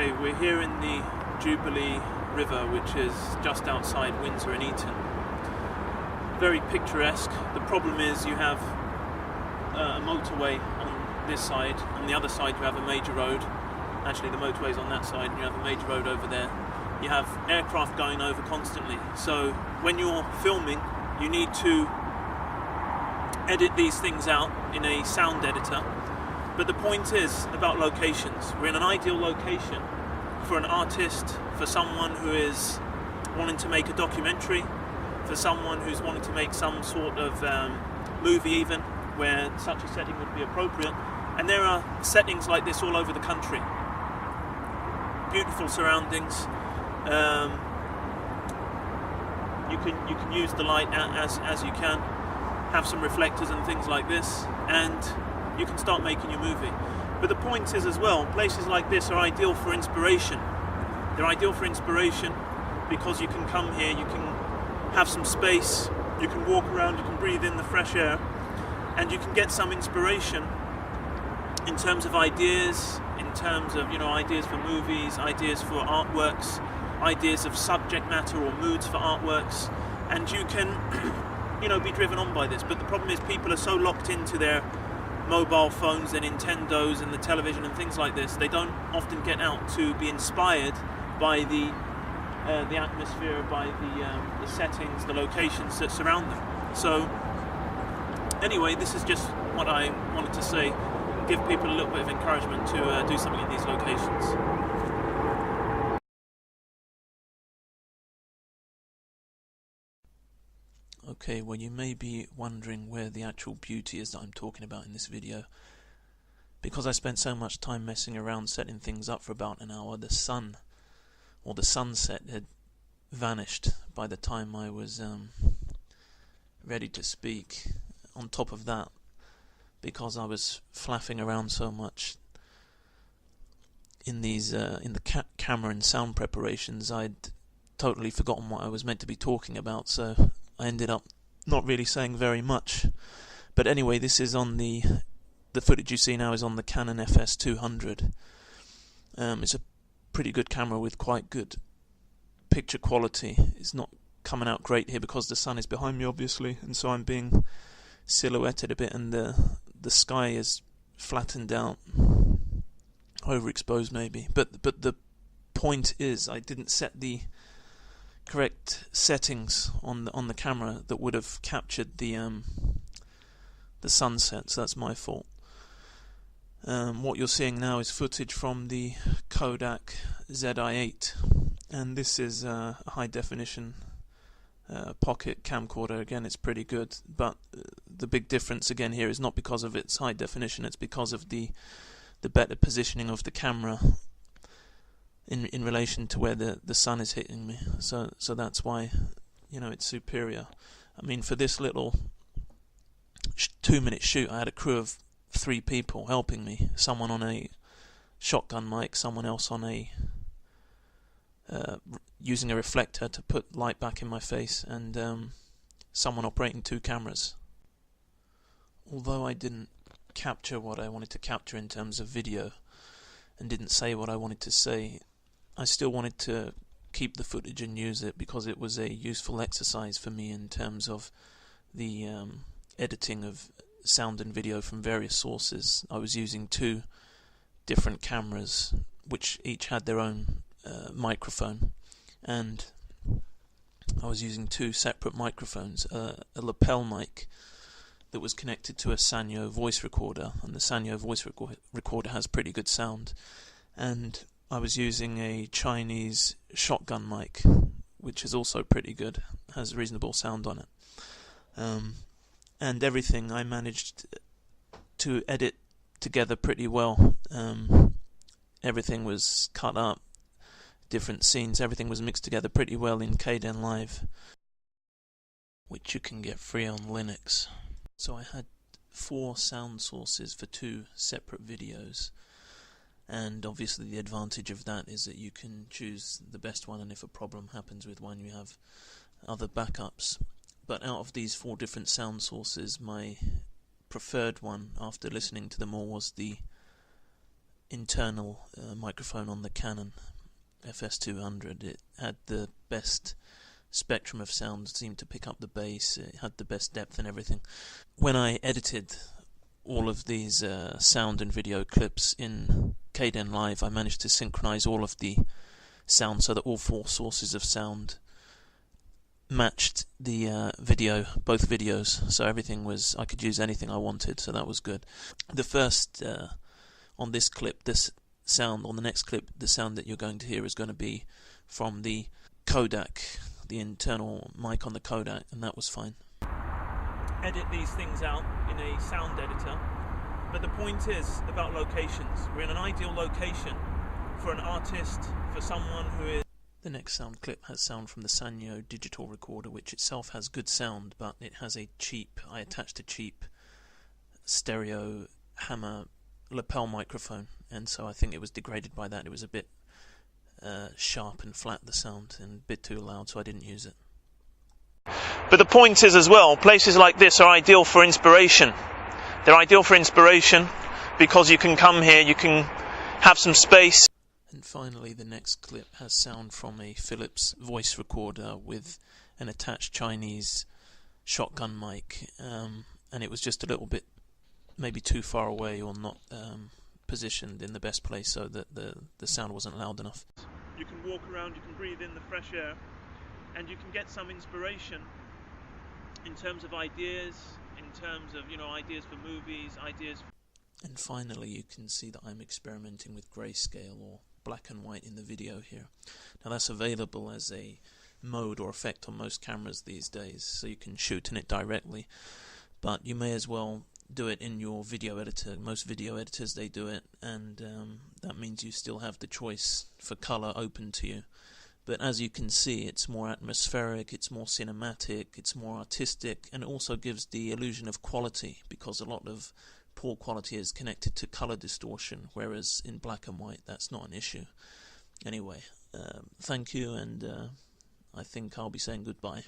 Okay, we're here in the Jubilee River, which is just outside Windsor and Eton. Very picturesque. The problem is you have a motorway on this side. On the other side you have a major road. Actually the motorway's on that side and you have a major road over there. You have aircraft going over constantly. So when you're filming, you need to edit these things out in a sound editor. But the point is about locations. We're in an ideal location for an artist, for someone who is wanting to make a documentary, for someone who's wanting to make some sort of movie even, where such a setting would be appropriate. And there are settings like this all over the country. Beautiful surroundings. You can use the light as you can, have some reflectors and things like this, and you can start making your movie. But the point is as well, places like this are ideal for inspiration. They're ideal for inspiration because you can come here, you can have some space, you can walk around, you can breathe in the fresh air, and you can get some inspiration in terms of ideas, in terms of, ideas for movies, ideas for artworks, ideas of subject matter or moods for artworks, and you can be driven on by this. But the problem is people are so locked into their mobile phones, their Nintendos and the television and things like this, they don't often get out to be inspired by the atmosphere, by the settings, the locations that surround them. So anyway, this is just what I wanted to say, give people a little bit of encouragement to do something in these locations. Okay, well, you may be wondering where the actual beauty is that I'm talking about in this video. Because I spent so much time messing around setting things up for about an hour, the sun, or the sunset, had vanished by the time I was ready to speak. On top of that, because I was flapping around so much in these in the camera and sound preparations, I'd totally forgotten what I was meant to be talking about, so I ended up not really saying very much. But anyway, this is on the footage you see now is on the Canon FS200. It's a pretty good camera with quite good picture quality. It's not coming out great here because the sun is behind me, obviously, and so I'm being silhouetted a bit, and the sky is flattened out, overexposed maybe. But the point is, I didn't set the correct settings on the camera that would have captured the sunset, so that's my fault. What you're seeing now is footage from the Kodak Zi8, and this is a high definition pocket camcorder. Again, it's pretty good, but the big difference again here is not because of its high definition, it's because of the better positioning of the camera in relation to where the sun is hitting me. So that's why it's superior. I mean, for this little 2-minute shoot, I had a crew of 3 people helping me. Someone on a shotgun mic, someone else on a using a reflector to put light back in my face, and someone operating 2 cameras. Although I didn't capture what I wanted to capture in terms of video and didn't say what I wanted to say, I still wanted to keep the footage and use it because it was a useful exercise for me in terms of the editing of sound and video from various sources. I was using 2 different cameras which each had their own microphone, and I was using 2 separate microphones, a Lapel mic that was connected to a Sanyo voice recorder, and the Sanyo voice recorder has pretty good sound, and I was using a Chinese shotgun mic which is also pretty good, has reasonable sound on it, and everything I managed to edit together pretty well. Everything was cut up, different scenes, everything was mixed together pretty well in Kdenlive, which you can get free on Linux. So I had 4 sound sources for 2 separate videos, and obviously the advantage of that is that you can choose the best one, and if a problem happens with one you have other backups. But out of these 4 different sound sources, my preferred one after listening to them all was the internal microphone on the Canon FS200. It had the best spectrum of sound, seemed to pick up the bass, it had the best depth and everything. When I edited all of these sound and video clips in Kdenlive, I managed to synchronize all of the sound so that all four sources of sound matched the video, both videos, so everything was, I could use anything I wanted, so that was good. The first, on this clip, this sound, on the next clip, the sound that you're going to hear is going to be from the Kodak, the internal mic on the Kodak, and that was fine. Edit these things out in a sound editor, but the point is about locations. We're in an ideal location for an artist, for someone who is... The next sound clip has sound from the Sanyo digital recorder, which itself has good sound, but it has a cheap, I attached a cheap stereo Hama Lapel microphone, and so I think it was degraded by that. It was a bit sharp and flat, the sound, and a bit too loud, so I didn't use it. But the point is as well, places like this are ideal for inspiration. They're ideal for inspiration because you can come here, you can have some space. And finally, the next clip has sound from a Philips voice recorder with an attached Chinese shotgun mic, and it was just a little bit maybe too far away or not positioned in the best place so that the sound wasn't loud enough. You can walk around, you can breathe in the fresh air, and you can get some inspiration in terms of ideas, in terms of, ideas for movies, ideas... And finally, you can see that I'm experimenting with grayscale or black and white in the video here. Now that's available as a mode or effect on most cameras these days, so you can shoot in it directly, but you may as well do it in your video editor. Most video editors, they do it, and that means you still have the choice for color open to you. But as you can see, it's more atmospheric, it's more cinematic, it's more artistic, and it also gives the illusion of quality, because a lot of poor quality is connected to color distortion, whereas in black and white that's not an issue. Anyway, thank you, and I think I'll be saying goodbye.